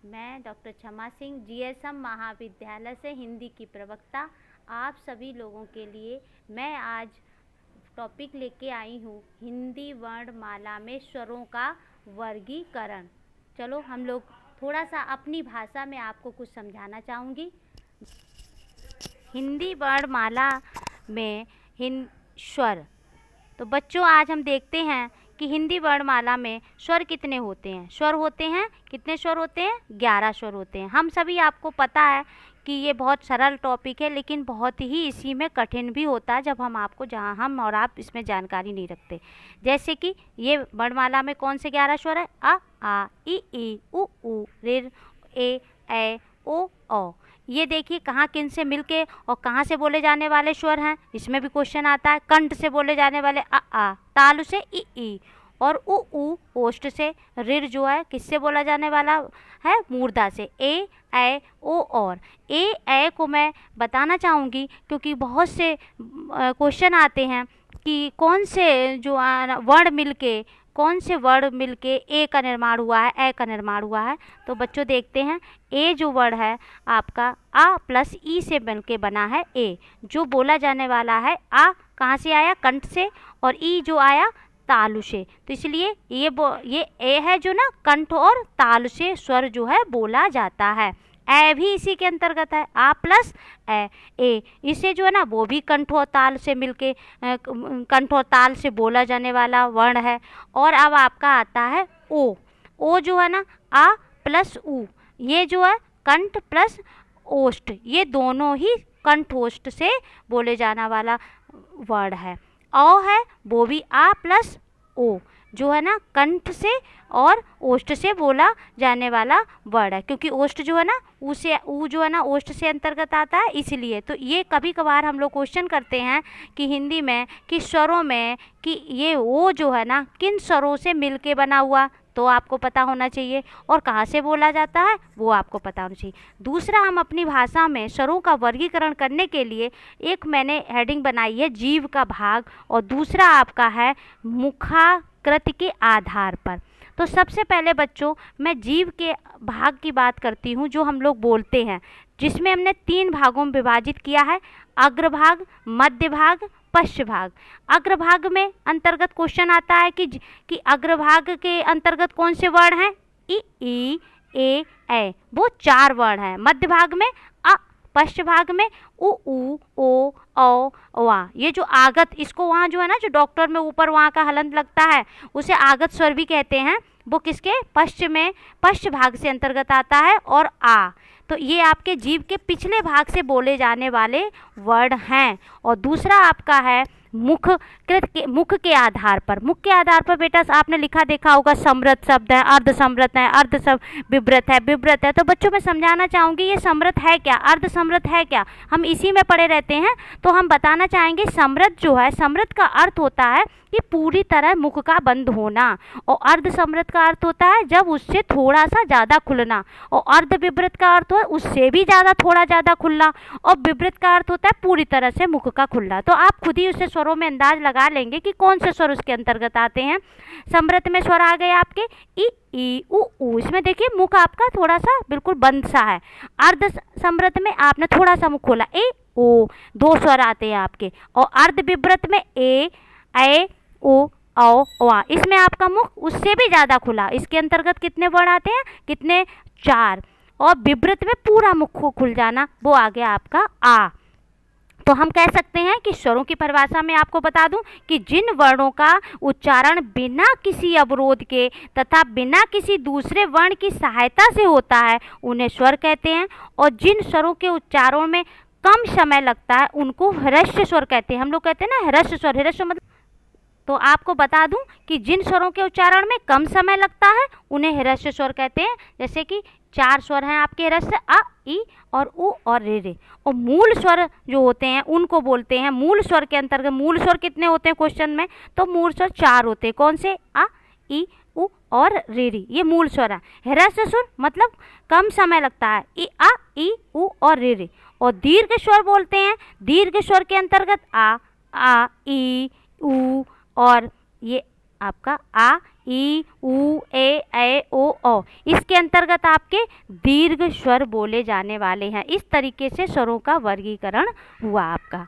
मैं डॉक्टर क्षमा सिंह जीएसएम महाविद्यालय से हिंदी की प्रवक्ता आप सभी लोगों के लिए मैं आज टॉपिक लेके आई हूँ हिंदी वर्णमाला में स्वरों का वर्गीकरण। चलो हम लोग थोड़ा सा अपनी भाषा में आपको कुछ समझाना चाहूँगी। हिंदी वर्णमाला में स्वर। तो बच्चों आज हम देखते हैं कि हिंदी वर्णमाला में स्वर कितने होते हैं। स्वर होते हैं कितने स्वर होते हैं? 11 स्वर होते हैं। हम सभी आपको पता है कि ये बहुत सरल टॉपिक है, लेकिन बहुत ही इसी में कठिन भी होता है जब हम आपको जहाँ हम और आप इसमें जानकारी नहीं रखते। जैसे कि ये वर्णमाला में कौन से 11 स्वर है? आ ई उ ऋ ए ओ औ। ये देखिए कहाँ किन से मिलके और कहाँ से बोले जाने वाले स्वर हैं। इसमें भी क्वेश्चन आता है। कंठ से बोले जाने वाले आ, तालु से ई और उ ओष्ठ से। ऋ जो है किससे बोला जाने वाला है? मूर्धा से। ए ओ और ए को मैं बताना चाहूँगी क्योंकि बहुत से क्वेश्चन आते हैं कि कौन से जो वर्ण मिलके कौन से वर्ण मिलके ए का निर्माण हुआ है, ए का निर्माण हुआ है। तो बच्चों देखते हैं ए जो वर्ण है आपका आ प्लस ई से मिलके बना है ए। जो बोला जाने वाला है आ कहाँ से आया? कंठ से। और ई जो आया तालु से। तो इसलिए ये ए है जो ना कंठ और तालु से स्वर जो है बोला जाता है। ए भी इसी के अंतर्गत है। आ प्लस ए इसे जो है ना वो भी कंठ और ताल से मिलके कंठ और ताल से बोला जाने वाला वर्ण है। और अब आपका आता है ओ जो है ना आ प्लस उ, ये जो है कंठ प्लस ओष्ठ, ये दोनों ही कंठ ओष्ठ से बोले जाने वाला वर्ण है। औ है वो भी आ प्लस ओ, जो है ना कंठ से और ओष्ठ से बोला जाने वाला वर्ड है, क्योंकि ओष्ठ जो है ना ऊ जो है ना ओष्ठ से अंतर्गत आता है इसलिए। तो ये कभी कभार हम लोग क्वेश्चन करते हैं कि हिंदी में कि स्वरों में कि ये ओ जो है ना किन स्वरों से मिलके बना हुआ, तो आपको पता होना चाहिए। और कहाँ से बोला जाता है वो आपको पता होना चाहिए। दूसरा, हम अपनी भाषा में स्वरों का वर्गीकरण करने के लिए एक मैंने हेडिंग बनाई है जीव का भाग, और दूसरा आपका है मुखाकृति के आधार पर। तो सबसे पहले बच्चों मैं जीव के भाग की बात करती हूँ जो हम लोग बोलते हैं, जिसमें हमने 3 भागों में विभाजित किया है, अग्रभाग, मध्य भाग, पश्च भाग। अग्रभाग में अंतर्गत क्वेश्चन आता है कि अग्रभाग के अंतर्गत कौन से वर्ण हैं? ई ए वो 4 वर्ण हैं। मध्य भाग में अ, पश्च भाग में उ ओ औ। ये जो आगत, इसको वहाँ जो है ना जो डॉक्टर में ऊपर वहाँ का हलंत लगता है उसे आगत स्वर भी कहते हैं। वो किसके? पश्च भाग से अंतर्गत आता है। और आ, तो ये आपके जीव के पिछले भाग से बोले जाने वाले वर्ड हैं। और दूसरा आपका है मुख के आधार पर। मुख के आधार पर बेटा आपने लिखा देखा होगा समृत शब्द है, अर्ध समृत है, अर्ध विव्रत है। तो बच्चों मैं समझाना चाहूँगी ये समृत है क्या, अर्ध समृत है क्या, हम इसी में पढ़े रहते हैं। तो हम बताना चाहेंगे समृत जो है, समृत का अर्थ होता है कि पूरी तरह मुख का बंद होना, और अर्ध समृत का अर्थ होता है जब उससे थोड़ा सा ज़्यादा खुलना, और अर्ध विवृत का अर्थ है उससे भी थोड़ा ज़्यादा खुलना, और विवृत का अर्थ होता है पूरी तरह से मुख का खुलना। तो आप खुद ही उससे स्वरों में अंदाज लगा लेंगे कि कौन से स्वर उसके अंतर्गत आते हैं। समृत में स्वर आ गए आपके ई उ। इसमें देखिए मुख आपका थोड़ा सा बिल्कुल बंद सा है। अर्ध समृत में आपने थोड़ा सा मुख खोला, ए ओ, 2 स्वर आते हैं आपके। और अर्ध विवृत में ए ओ औ। इसमें आपका मुख उससे भी ज़्यादा खुला। इसके अंतर्गत कितने वर्ण आते हैं? कितने? 4। और विवृत में पूरा मुख को खुल जाना, वो आ गया आपका आ। तो हम कह सकते हैं कि स्वरों की परिभाषा में आपको बता दूं कि जिन वर्णों का उच्चारण बिना किसी अवरोध के तथा बिना किसी दूसरे वर्ण की सहायता से होता है उन्हें स्वर कहते हैं, और जिन स्वरों के उच्चारण में कम समय लगता है उनको ह्रस्व स्वर कहते हैं। हम लोग कहते हैं ना ह्रस्व स्वर, ह्रस्व मतलब, तो आपको बता दूं कि जिन स्वरों के उच्चारण में कम समय लगता है उन्हें ह्रस्व स्वर कहते हैं। जैसे कि 4 स्वर हैं आपके ह्रस्व, अ ई और उ और रे। और मूल स्वर जो होते हैं उनको बोलते हैं मूल स्वर के अंतर्गत। मूल स्वर कितने होते हैं क्वेश्चन में? तो मूल स्वर 4 होते हैं। कौन से? अ ई उ और रे। ये मूल स्वर है। ह्रस्व स्वर मतलब कम समय लगता है, अ ई उ और रे। और दीर्घ स्वर बोलते हैं, दीर्घ स्वर के अंतर्गत आ ई उ और ये आपका आ ई, ऊ, ए, ओ, औ। इसके अंतर्गत आपके दीर्घ स्वर बोले जाने वाले हैं। इस तरीके से स्वरों का वर्गीकरण हुआ आपका।